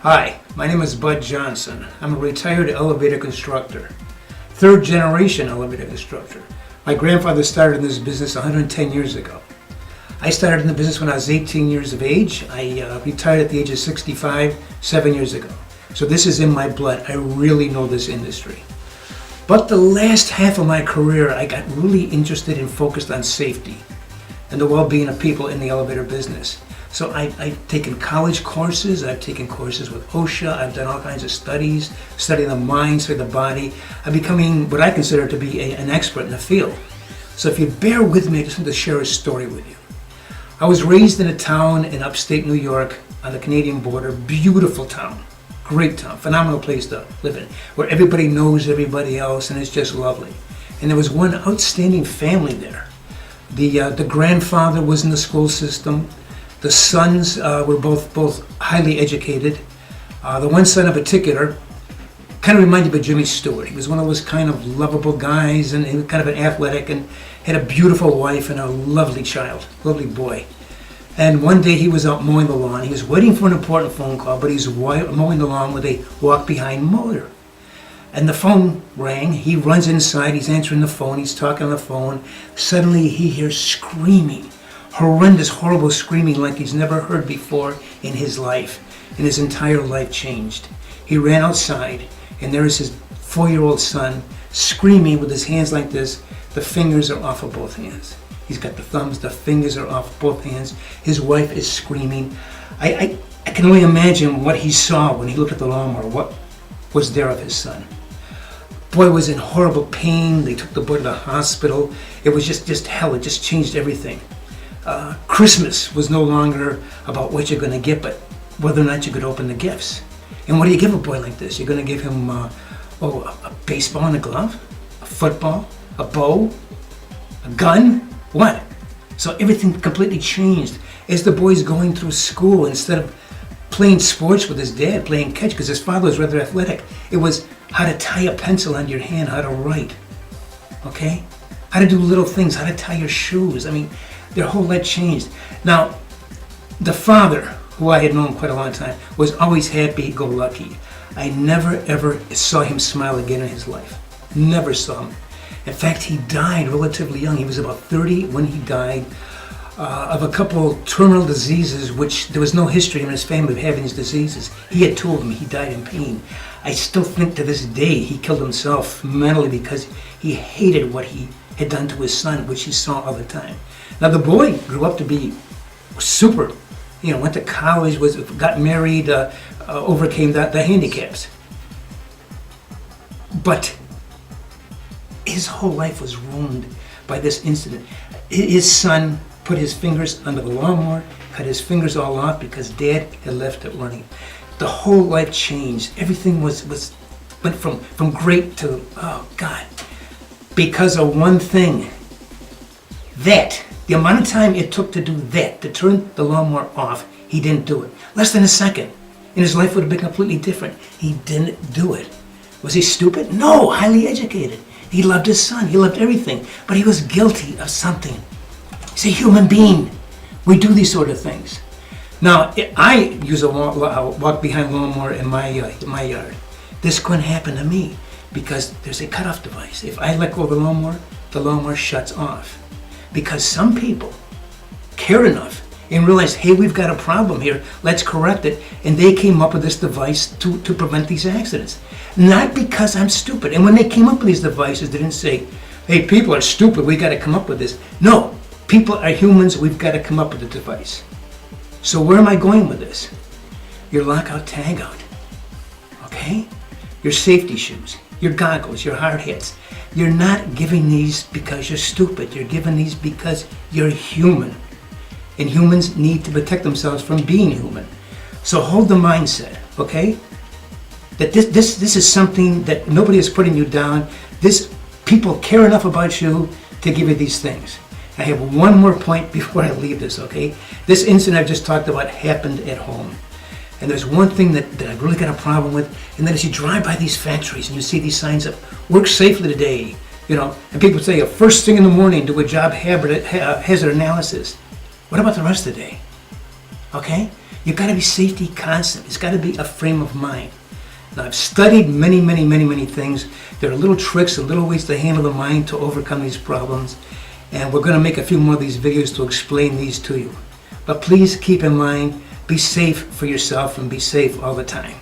Hi, my name is Bud Johnson. I'm a retired elevator constructor, third generation elevator constructor. My grandfather started in this business 110 years ago. I started in the business when I was 18 years of age. I retired at the age of 65, 7 years ago. So this is in my blood. I really know this industry. But the last half of my career, I got really interested and focused on safety and the well-being of people in the elevator business. So I've taken college courses, I've taken courses with OSHA, I've done all kinds of studies, studying the mind, studying the body. I'm becoming what I consider to be an expert in the field. So if you bear with me, I just want to share a story with you. I was raised in a town in upstate New York on the Canadian border, beautiful town, great town, phenomenal place to live in, where everybody knows everybody else and it's just lovely. And there was one outstanding family there. The grandfather was in the school system. The sons were both highly educated. The one son in particular kind of reminded me of Jimmy Stewart. He was one of those kind of lovable guys, and he was kind of an athletic, and had a beautiful wife and a lovely child, lovely boy. And one day he was out mowing the lawn. He was waiting for an important phone call, but he's mowing the lawn with a walk-behind motor. And the phone rang. He runs inside. He's answering the phone. He's talking on the phone. Suddenly he hears screaming. Horrendous, horrible screaming like he's never heard before in his life. And his entire life changed. He ran outside, and there is his 4-year-old son screaming with his hands like this. The fingers are off of both hands. He's got the thumbs, the fingers are off both hands. His wife is screaming. I can only imagine what he saw when he looked at the lawnmower, what was there of his son. Boy was in horrible pain. They took the boy to the hospital. It was just hell. It just changed everything. Christmas was no longer about what you're going to get, but whether or not you could open the gifts. And what do you give a boy like this? You're going to give him a baseball and a glove, a football, a bow, a gun, what? So everything completely changed as the boy's going through school. Instead of playing sports with his dad, playing catch, because his father was rather athletic, it was how to tie a pencil on your hand, how to write, okay? How to do little things, how to tie your shoes. I mean, their whole life changed. Now, the father, who I had known quite a long time, was always happy-go-lucky. I never, ever saw him smile again in his life. Never saw him. In fact, he died relatively young. He was about 30 when he died of a couple terminal diseases, which there was no history in his family of having these diseases. He had two of them. He died in pain. I still think to this day he killed himself mentally because he hated what he had done to his son, which he saw all the time. Now, the boy grew up to be super, went to college, got married, overcame the handicaps. But his whole life was ruined by this incident. His son put his fingers under the lawnmower, cut his fingers all off because Dad had left it running. The whole life changed. Everything went from great to, oh God, because of one thing. The amount of time it took to do that, to turn the lawnmower off, he didn't do it. Less than a second. And his life would have been completely different. He didn't do it. Was he stupid? No, highly educated. He loved his son. He loved everything. But he was guilty of something. He's a human being. We do these sort of things. Now, I use a walk-behind lawnmower in my yard. This couldn't happen to me because there's a cutoff device. If I let go of the lawnmower shuts off. Because some people care enough and realize, hey, we've got a problem here, let's correct it. And they came up with this device to prevent these accidents. Not because I'm stupid. And when they came up with these devices, they didn't say, hey, people are stupid, we got to come up with this. No, people are humans, we've got to come up with a device. So where am I going with this? Your lockout tagout, okay? Your safety shoes, your goggles, your hard hats. You're not giving these because you're stupid. You're giving these because you're human. And humans need to protect themselves from being human. So hold the mindset, okay? That this is something that nobody is putting you down. People care enough about you to give you these things. I have one more point before I leave this, okay? This incident I've just talked about happened at home. And there's one thing that I've really got a problem with, and that is you drive by these factories and you see these signs up, work safely today, and people say, first thing in the morning, do a job hazard analysis. What about the rest of the day? Okay? You've got to be safety constant. It's got to be a frame of mind. Now, I've studied many things. There are little tricks and little ways to handle the mind to overcome these problems. And we're going to make a few more of these videos to explain these to you. But please keep in mind, be safe for yourself and be safe all the time.